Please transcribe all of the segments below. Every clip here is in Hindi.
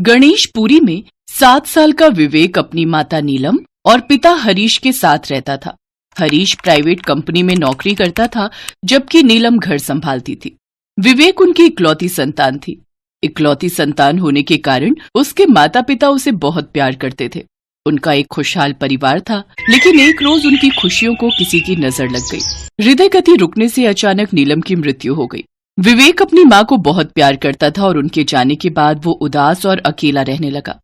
गणेशपुरी में 7 साल का विवेक अपनी माता नीलम और पिता हरीश के साथ रहता था। हरीश प्राइवेट कंपनी में नौकरी करता था, जबकि नीलम घर संभालती थी। विवेक उनकी इकलौती संतान थी। इकलौती संतान होने के कारण उसके माता पिता उसे बहुत प्यार करते थे। उनका एक खुशहाल परिवार था, लेकिन एक रोज उनकी खुशियों को किसी की नजर लग गई। हृदय गति रुकने से अचानक नीलम की मृत्यु हो गई। विवेक अपनी माँ को बहुत प्यार करता था और उनके जाने के बाद वो उदास और अकेला रहने लगा।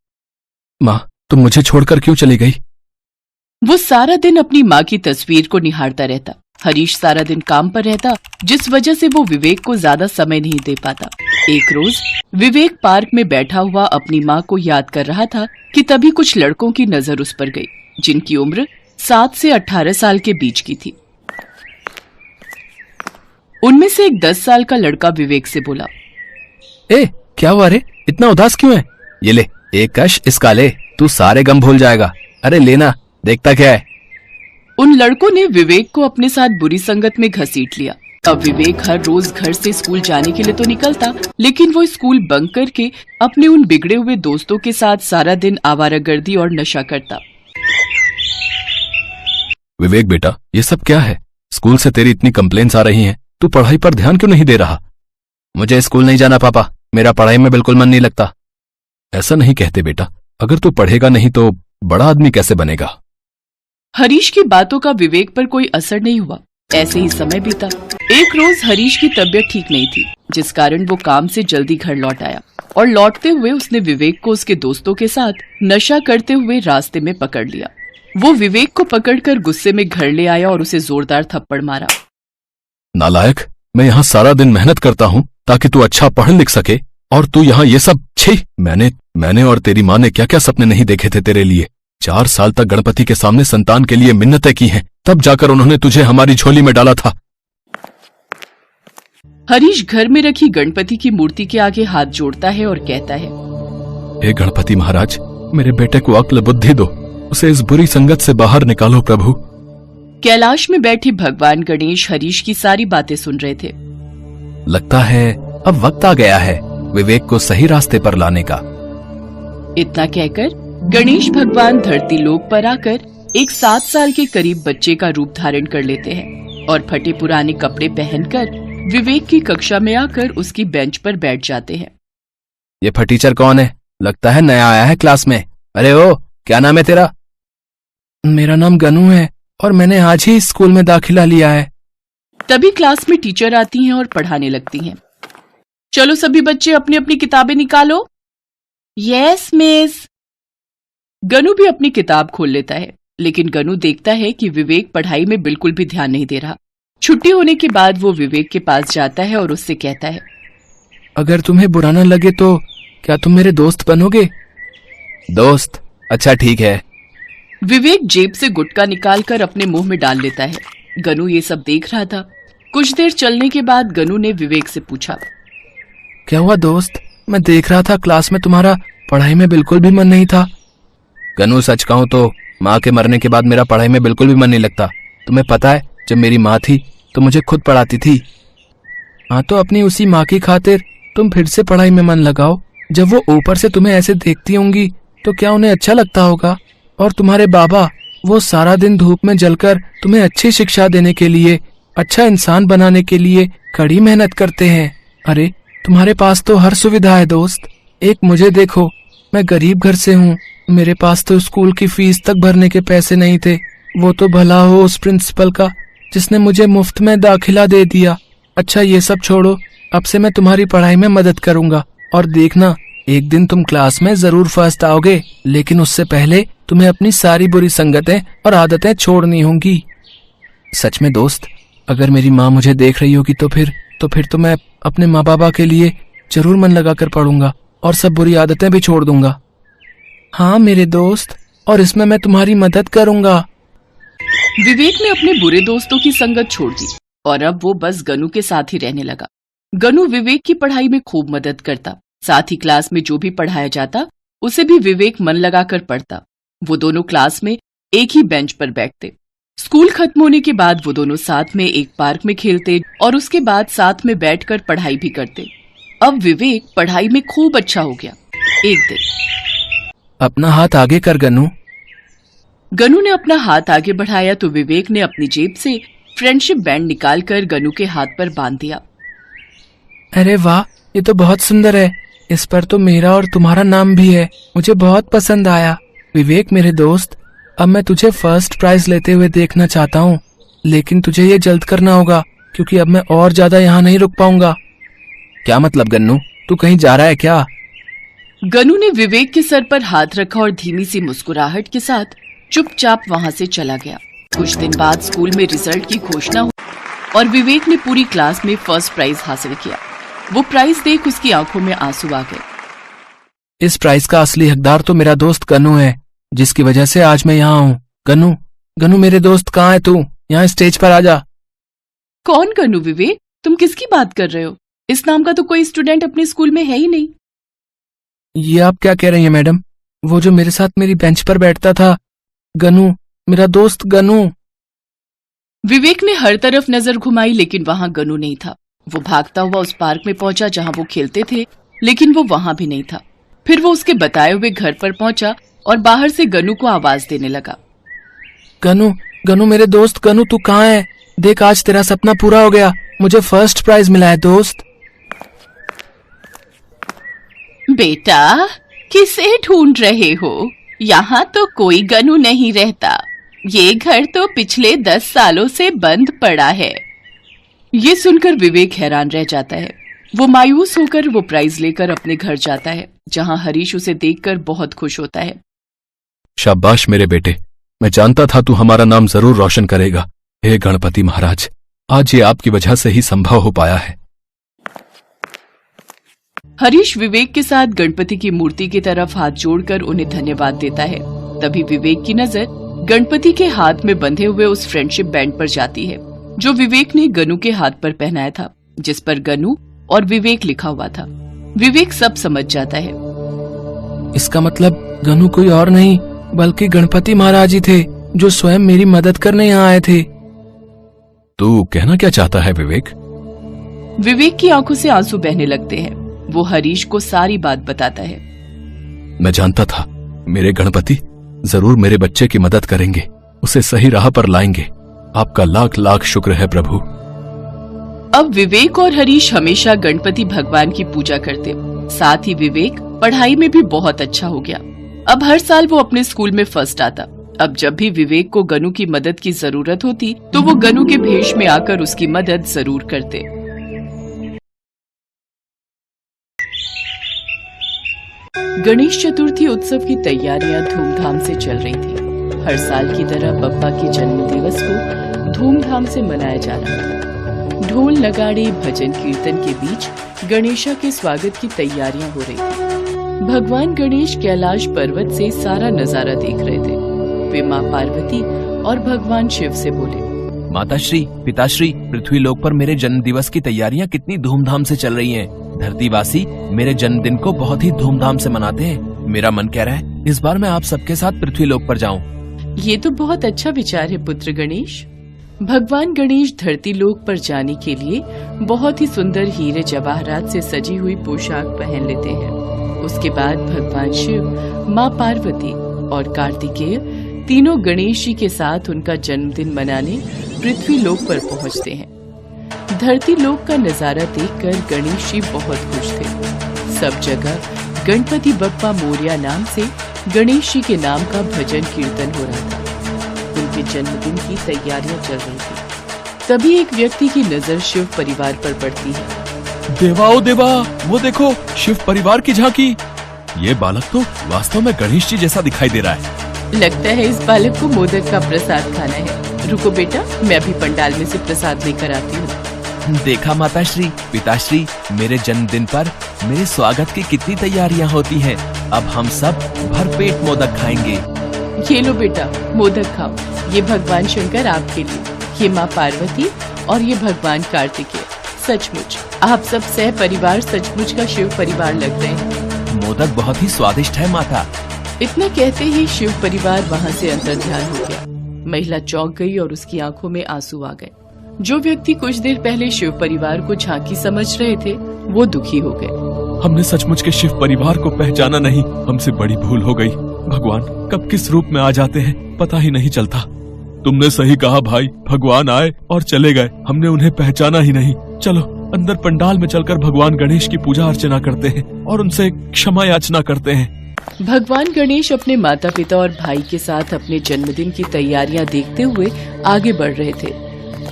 माँ, तुम मुझे छोड़कर क्यों चली गई? वो सारा दिन अपनी माँ की तस्वीर को निहारता रहता। हरीश सारा दिन काम पर रहता, जिस वजह से वो विवेक को ज्यादा समय नहीं दे पाता। एक रोज विवेक पार्क में बैठा हुआ अपनी माँ को याद कर रहा था कि तभी कुछ लड़कों की नजर उस पर गई, जिनकी उम्र 7 से 18 साल के बीच की थी। उनमें से एक 10 साल का लड़का विवेक से बोला, ए, क्या हुआ रे? इतना उदास क्यों है? ये ले, एक कश इसका ले, तू सारे गम भूल जाएगा। अरे लेना, देखता क्या है? उन लड़कों ने विवेक को अपने साथ बुरी संगत में घसीट लिया। अब विवेक हर रोज घर से स्कूल जाने के लिए तो निकलता, लेकिन वो स्कूल बंक करके अपने उन बिगड़े हुए दोस्तों के साथ सारा दिन आवारागर्दी और नशा करता। विवेक बेटा, ये सब क्या है? स्कूल से तेरी इतनी कंप्लेंट्स आ रही हैं, तू पढ़ाई पर ध्यान क्यों नहीं दे रहा? मुझे स्कूल नहीं जाना पापा, मेरा पढ़ाई में बिल्कुल मन नहीं लगता। ऐसा नहीं कहते बेटा, अगर तू पढ़ेगा नहीं तो बड़ा आदमी कैसे बनेगा? हरीश की बातों का विवेक पर कोई असर नहीं हुआ। ऐसे ही समय बीता। एक रोज हरीश की तबीयत ठीक नहीं थी, जिस कारण वो काम से जल्दी घर लौट आया और लौटते हुए उसने विवेक को उसके दोस्तों के साथ नशा करते हुए रास्ते में पकड़ लिया। वो विवेक को पकड़कर गुस्से में घर ले आया और उसे जोरदार थप्पड़ मारा। नालायक, मैं यहाँ सारा दिन मेहनत करता हूँ ताकि तू अच्छा पढ़ लिख सके, और तू यहाँ ये सब। छी, मैंने और तेरी माँ ने क्या क्या सपने नहीं देखे थे तेरे लिए। 4 साल तक गणपति के सामने संतान के लिए मिन्नतें की हैं, तब जाकर उन्होंने तुझे हमारी झोली में डाला था। हरीश घर में रखी गणपति की मूर्ति के आगे हाथ जोड़ता है और कहता है, हे गणपति महाराज, मेरे बेटे को अक्ल बुद्धि दो, उसे इस बुरी संगत से बाहर निकालो प्रभु। कैलाश में बैठे भगवान गणेश हरीश की सारी बातें सुन रहे थे। लगता है अब वक्त आ गया है विवेक को सही रास्ते पर लाने का। इतना कहकर गणेश भगवान धरती लोक पर आकर एक 7 साल के करीब बच्चे का रूप धारण कर लेते हैं और फटे पुराने कपड़े पहनकर विवेक की कक्षा में आकर उसकी बेंच पर बैठ जाते हैं। ये फटीचर कौन है? लगता है नया आया है क्लास में। अरे ओ, क्या नाम है तेरा? मेरा नाम गनू है और मैंने आज ही स्कूल में दाखिला लिया है। तभी क्लास में टीचर आती हैं और पढ़ाने लगती हैं। चलो सभी बच्चे अपनी अपनी किताबें निकालो। Yes miss. गनू भी अपनी किताब खोल लेता है, लेकिन गनू देखता है कि विवेक पढ़ाई में बिल्कुल भी ध्यान नहीं दे रहा। छुट्टी होने के बाद वो विवेक के पास जाता है और उससे कहता है, अगर तुम्हें बुरा न लगे तो क्या तुम मेरे दोस्त बनोगे? दोस्त? अच्छा ठीक है। विवेक जेब से गुटखा निकालकर अपने मुंह में डाल लेता है। गनू ये सब देख रहा था। कुछ देर चलने के बाद गनू ने विवेक से पूछा, क्या हुआ दोस्त? मैं देख रहा था क्लास में तुम्हारा पढ़ाई में बिल्कुल भी मन नहीं था। गनू, सच कहूं तो माँ के मरने के बाद मेरा पढ़ाई में बिल्कुल भी मन नहीं लगता। तुम्हें पता है, जब मेरी माँ थी तो मुझे खुद पढ़ाती थी। हाँ, तो अपनी उसी माँ की खातिर तुम फिर से पढ़ाई में मन लगाओ। जब वो ऊपर से तुम्हें ऐसे देखती होंगी तो क्या उन्हें अच्छा लगता होगा? और तुम्हारे बाबा, वो सारा दिन धूप में जलकर तुम्हें अच्छी शिक्षा देने के लिए, अच्छा इंसान बनाने के लिए कड़ी मेहनत करते हैं। अरे तुम्हारे पास तो हर सुविधा है दोस्त। एक मुझे देखो, मैं गरीब घर से हूँ, मेरे पास तो स्कूल की फीस तक भरने के पैसे नहीं थे। वो तो भला हो उस प्रिंसिपल का जिसने मुझे मुफ्त में दाखिला दे दिया। अच्छा ये सब छोड़ो, अब से मैं तुम्हारी पढ़ाई में मदद करूंगा और देखना, एक दिन तुम क्लास में जरूर फर्स्ट आओगे, लेकिन उससे पहले तुम्हें अपनी सारी बुरी संगतें और आदतें छोड़नी होंगी। सच में दोस्त, अगर मेरी माँ मुझे देख रही होगी तो फिर तो मैं अपने माँ बाबा के लिए जरूर मन लगाकर पढ़ूंगा और सब बुरी आदतें भी छोड़ दूंगा। हाँ मेरे दोस्त, और इसमें मैं तुम्हारी मदद करूंगा। विवेक ने अपने बुरे दोस्तों की संगत छोड़ दी और अब वो बस गनू के साथ ही रहने लगा। गनू विवेक की पढ़ाई में खूब मदद करता, साथ ही क्लास में जो भी पढ़ाया जाता उसे भी विवेक मन लगाकर पढ़ता। वो दोनों क्लास में एक ही बेंच पर बैठते। स्कूल खत्म होने के बाद वो दोनों साथ में एक पार्क में खेलते और उसके बाद साथ में बैठकर पढ़ाई भी करते। अब विवेक पढ़ाई में खूब अच्छा हो गया। एक दिन अपना हाथ आगे कर गन्नू। गनू ने अपना हाथ आगे बढ़ाया तो विवेक ने अपनी जेब से फ्रेंडशिप बैंड निकालकर गनू के हाथ पर बांध दिया। अरे वाह, ये तो बहुत सुंदर है। इस पर तो मेरा और तुम्हारा नाम भी है। मुझे बहुत पसंद आया। विवेक मेरे दोस्त, अब मैं तुझे फर्स्ट प्राइज लेते हुए देखना चाहता हूँ, लेकिन तुझे ये जल्द करना होगा क्योंकि अब मैं और ज्यादा यहाँ नहीं रुक पाऊंगा। क्या मतलब गन्नू, तू कहीं जा रहा है क्या? गनू ने विवेक के सर पर हाथ रखा और धीमी सी मुस्कुराहट के साथ चुपचाप वहां से चला गया। कुछ दिन बाद स्कूल में रिजल्ट की घोषणा हुई और विवेक ने पूरी क्लास में फर्स्ट प्राइज हासिल किया। वो प्राइज देख उसकी आंखों में आंसू आ गए। इस प्राइज का असली हकदार तो मेरा दोस्त गन्नू है, जिसकी वजह से आज मैं यहाँ हूँ। गन्नू, गन्नू मेरे दोस्त, कहाँ है तू? यहाँ स्टेज पर आ जा। कौन गनू विवेक? तुम किसकी बात कर रहे हो? इस नाम का तो कोई स्टूडेंट अपने स्कूल में है ही नहीं। ये आप क्या कह रही हैं मैडम? वो जो मेरे साथ मेरी बेंच पर बैठता था, गनू, मेरा दोस्त गनू। विवेक ने हर तरफ नजर घुमाई लेकिन वहां गनू नहीं था। वो भागता हुआ उस पार्क में पहुंचा जहां वो खेलते थे, लेकिन वो वहां भी नहीं था। फिर वो उसके बताए हुए घर पर पहुंचा और बाहर से गनू को आवाज देने लगा। गनू, गनू मेरे दोस्त, गनू तू कहाँ है? देख, आज तेरा सपना पूरा हो गया। मुझे फर्स्ट प्राइज मिला है दोस्त। बेटा, किसे ढूंढ रहे हो? यहाँ तो कोई गनू नहीं रहता। ये घर तो पिछले 10 सालों से बंद पड़ा है। ये सुनकर विवेक हैरान रह जाता है। वो मायूस होकर वो प्राइज लेकर अपने घर जाता है, जहाँ हरीश उसे देखकर बहुत खुश होता है। शाबाश मेरे बेटे, मैं जानता था तू हमारा नाम जरूर रोशन करेगा। हे गणपति महाराज, आज ये आपकी वजह से ही संभव हो पाया है। हरीश विवेक के साथ गणपति की मूर्ति की तरफ हाथ जोड़कर उन्हें धन्यवाद देता है। तभी विवेक की नजर गणपति के हाथ में बंधे हुए उस फ्रेंडशिप बैंड पर जाती है, जो विवेक ने गनू के हाथ पर पहनाया था, जिस पर गनू और विवेक लिखा हुआ था। विवेक सब समझ जाता है। इसका मतलब गनू कोई और नहीं बल्कि गणपति महाराज ही थे, जो स्वयं मेरी मदद करने यहाँ आए थे। तू कहना क्या चाहता है विवेक? विवेक की आंखों से आंसू बहने लगते हैं। वो हरीश को सारी बात बताता है। मैं जानता था मेरे गणपति जरूर मेरे बच्चे की मदद करेंगे, उसे सही राह पर लाएंगे। आपका लाख लाख शुक्र है प्रभु। अब विवेक और हरीश हमेशा गणपति भगवान की पूजा करते। साथ ही विवेक पढ़ाई में भी बहुत अच्छा हो गया। अब हर साल वो अपने स्कूल में फर्स्ट आता। अब जब भी विवेक को गनू की मदद की जरूरत होती तो वो गनू के भेष में आकर उसकी मदद जरूर करते। गणेश चतुर्थी उत्सव की तैयारियां धूमधाम से चल रही थी। हर साल की तरह बप्पा के जन्म दिवस को धूमधाम से मनाया जा रहा था। ढोल नगाड़े भजन कीर्तन के बीच गणेशा के स्वागत की तैयारियां हो रही थी। भगवान गणेश कैलाश पर्वत से सारा नजारा देख रहे थे। वे माँ पार्वती और भगवान शिव से बोले, माताश्री, पिताश्री, पृथ्वी लोक पर मेरे जन्म दिवस की तैयारियां कितनी धूमधाम से चल रही हैं। धरतीवासी मेरे जन्मदिन को बहुत ही धूमधाम से मनाते हैं। मेरा मन कह रहा है इस बार मैं आप सबके साथ पृथ्वी लोक पर जाऊं। ये तो बहुत अच्छा विचार है पुत्र गणेश। भगवान गणेश धरती लोक पर जाने के लिए बहुत ही सुंदर हीरे जवाहरात से सजी हुई पोशाक पहन लेते हैं। उसके बाद भगवान शिव, माँ पार्वती और कार्तिकेय तीनों गणेश जी के साथ उनका जन्मदिन मनाने पृथ्वी लोक पर पहुंचते हैं। धरती लोक का नजारा देखकर गणेश जी बहुत खुश थे। सब जगह गणपति बप्पा मोरिया नाम से गणेश जी के नाम का भजन कीर्तन हो रहा था। उनके जन्मदिन की तैयारियां चल रही थी। तभी एक व्यक्ति की नजर शिव परिवार पर पड़ती है। देवा ओ देवा, वो देखो शिव परिवार की झांकी। ये बालक तो वास्तव में गणेश जी जैसा दिखाई दे रहा है। लगता है इस बालक को मोदक का प्रसाद खाना है। रुको बेटा, मैं अभी पंडाल में से प्रसाद लेकर आती हूँ। देखा माताश्री, पिताश्री, मेरे जन्मदिन पर मेरे स्वागत की कितनी तैयारियां होती हैं। अब हम सब भरपेट मोदक खाएंगे। ये लो बेटा, मोदक खाओ। ये भगवान शंकर आपके लिए, ये माँ पार्वती और ये भगवान कार्तिकेय। सचमुच आप सब सह परिवार सचमुच का शिव परिवार लग रहे हैं। मोदक बहुत ही स्वादिष्ट है माता। इतना कहते ही शिव परिवार वहाँ से अंतर्ध्यान हो गया। महिला चौंक गई और उसकी आंखों में आंसू आ गए। जो व्यक्ति कुछ देर पहले शिव परिवार को झांकी समझ रहे थे वो दुखी हो गए। हमने सचमुच के शिव परिवार को पहचाना नहीं। हमसे बड़ी भूल हो गई। भगवान कब किस रूप में आ जाते हैं पता ही नहीं चलता। तुमने सही कहा भाई, भगवान आए और चले गए, हमने उन्हें पहचाना ही नहीं। चलो अंदर पंडाल में चलकर भगवान गणेश की पूजा अर्चना करते हैं और उनसे क्षमा याचना करते हैं। भगवान गणेश अपने माता पिता और भाई के साथ अपने जन्मदिन की तैयारियां देखते हुए आगे बढ़ रहे थे।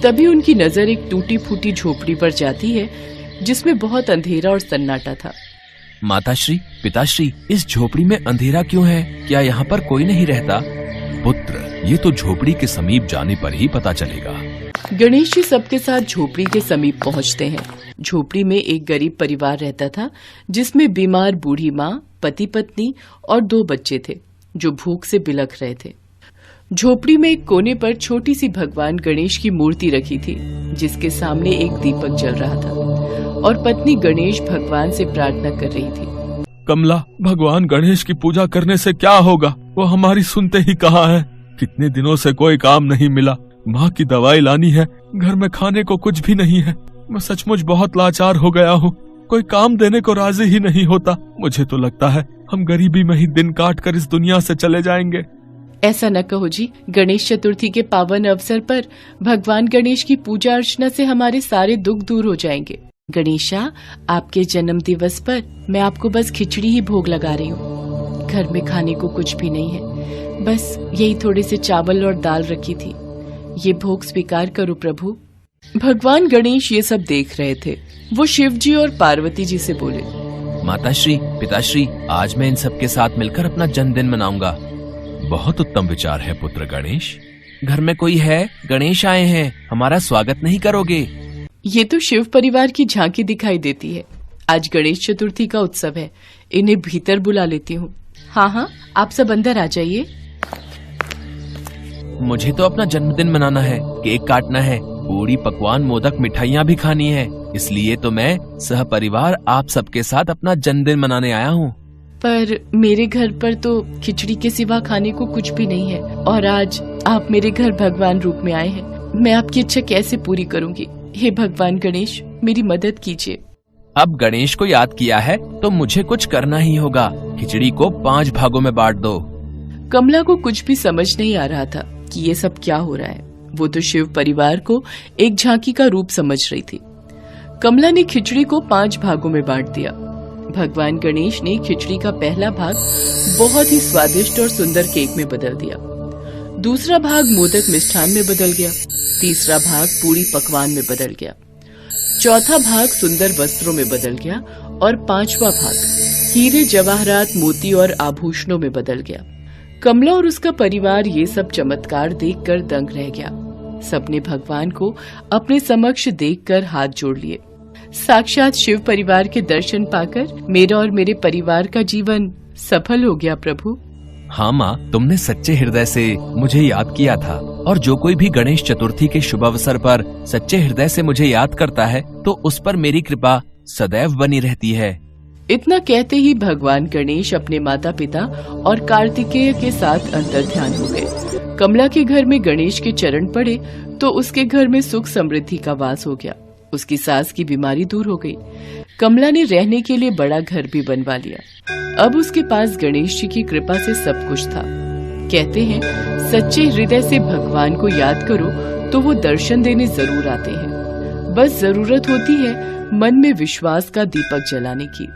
तभी उनकी नजर एक टूटी फूटी झोपड़ी पर जाती है जिसमें बहुत अंधेरा और सन्नाटा था। माताश्री, पिताश्री, इस झोपड़ी में अंधेरा क्यों है? क्या यहाँ पर कोई नहीं रहता? पुत्र, ये तो झोपड़ी के समीप जाने पर ही पता चलेगा। गणेश जी सबके साथ झोपड़ी के समीप पहुँचते हैं। झोपड़ी में एक गरीब परिवार रहता था जिसमें बीमार बूढ़ी माँ, पति पत्नी और 2 बच्चे थे जो भूख से बिलख रहे थे। झोपड़ी में एक कोने पर छोटी सी भगवान गणेश की मूर्ति रखी थी जिसके सामने एक दीपक जल रहा था और पत्नी गणेश भगवान से प्रार्थना कर रही थी। कमला, भगवान गणेश की पूजा करने से क्या होगा? वो हमारी सुनते ही कहा है। कितने दिनों से कोई काम नहीं मिला, माँ की दवाई लानी है, घर में खाने को कुछ भी नहीं है। मैं सचमुच बहुत लाचार हो गया हूँ। कोई काम देने को राजी ही नहीं होता। मुझे तो लगता है हम गरीबी में ही दिन काट कर इस दुनिया से चले जाएंगे। ऐसा न कहो जी, गणेश चतुर्थी के पावन अवसर पर भगवान गणेश की पूजा अर्चना से हमारे सारे दुख दूर हो जाएंगे। गणेशा, आपके जन्म दिवस पर मैं आपको बस खिचड़ी ही भोग लगा रही हूँ। घर में खाने को कुछ भी नहीं है, बस यही थोड़े से चावल और दाल रखी थी। ये भोग स्वीकार करो प्रभु। भगवान गणेश ये सब देख रहे थे। वो शिव जी और पार्वती जी से बोले, माताश्री, पिताश्री, आज मैं इन सब के साथ मिलकर अपना जन्मदिन मनाऊंगा। बहुत उत्तम विचार है पुत्र गणेश। घर में कोई है? गणेश आए हैं, हमारा स्वागत नहीं करोगे? ये तो शिव परिवार की झांकी दिखाई देती है। आज गणेश चतुर्थी का उत्सव है, इन्हें भीतर बुला लेती हूँ। हाँ हाँ, आप सब अंदर आ जाइए। मुझे तो अपना जन्मदिन मनाना है, केक काटना है, पूरी पकवान, मोदक, मिठाइयाँ भी खानी है। इसलिए तो मैं सह परिवार आप सबके साथ अपना जन्मदिन मनाने आया हूँ। पर मेरे घर पर तो खिचड़ी के सिवा खाने को कुछ भी नहीं है और आज आप मेरे घर भगवान रूप में आए हैं। मैं आपकी इच्छा कैसे पूरी करूँगी? हे भगवान गणेश, मेरी मदद कीजिए। अब गणेश को याद किया है तो मुझे कुछ करना ही होगा। खिचड़ी को 5 भागों में बांट दो। कमला को कुछ भी समझ नहीं आ रहा था कि ये सब क्या हो रहा है। वो तो शिव परिवार को एक झांकी का रूप समझ रही थी। कमला ने खिचड़ी को 5 भागों में बांट दिया। भगवान गणेश ने खिचड़ी का पहला भाग बहुत ही स्वादिष्ट और सुंदर केक में बदल दिया। दूसरा भाग मोदक मिष्ठान में बदल गया। तीसरा भाग पूरी पकवान में बदल गया। चौथा भाग सुंदर वस्त्रों में बदल गया और 5वां भाग हीरे, जवाहरात, मोती और आभूषणों में बदल गया। कमला और उसका परिवार ये सब चमत्कार देखकर दंग रह गया। सबने भगवान को अपने समक्ष देखकर हाथ जोड़ लिए। साक्षात शिव परिवार के दर्शन पाकर मेरा और मेरे परिवार का जीवन सफल हो गया प्रभु। हाँ माँ, तुमने सच्चे हृदय से मुझे याद किया था और जो कोई भी गणेश चतुर्थी के शुभ अवसर पर सच्चे हृदय से मुझे याद करता है तो उस पर मेरी कृपा सदैव बनी रहती है। इतना कहते ही भगवान गणेश अपने माता पिता और कार्तिकेय के साथ अंतर्ध्यान हो गए। कमला के घर में गणेश के चरण पड़े तो उसके घर में सुख समृद्धि का वास हो गया। उसकी सास की बीमारी दूर हो गई। कमला ने रहने के लिए बड़ा घर भी बनवा लिया। अब उसके पास गणेश जी की कृपा से सब कुछ था। कहते हैं सच्चे हृदय से भगवान को याद करो तो वो दर्शन देने जरूर आते हैं। बस जरूरत होती है मन में विश्वास का दीपक जलाने की।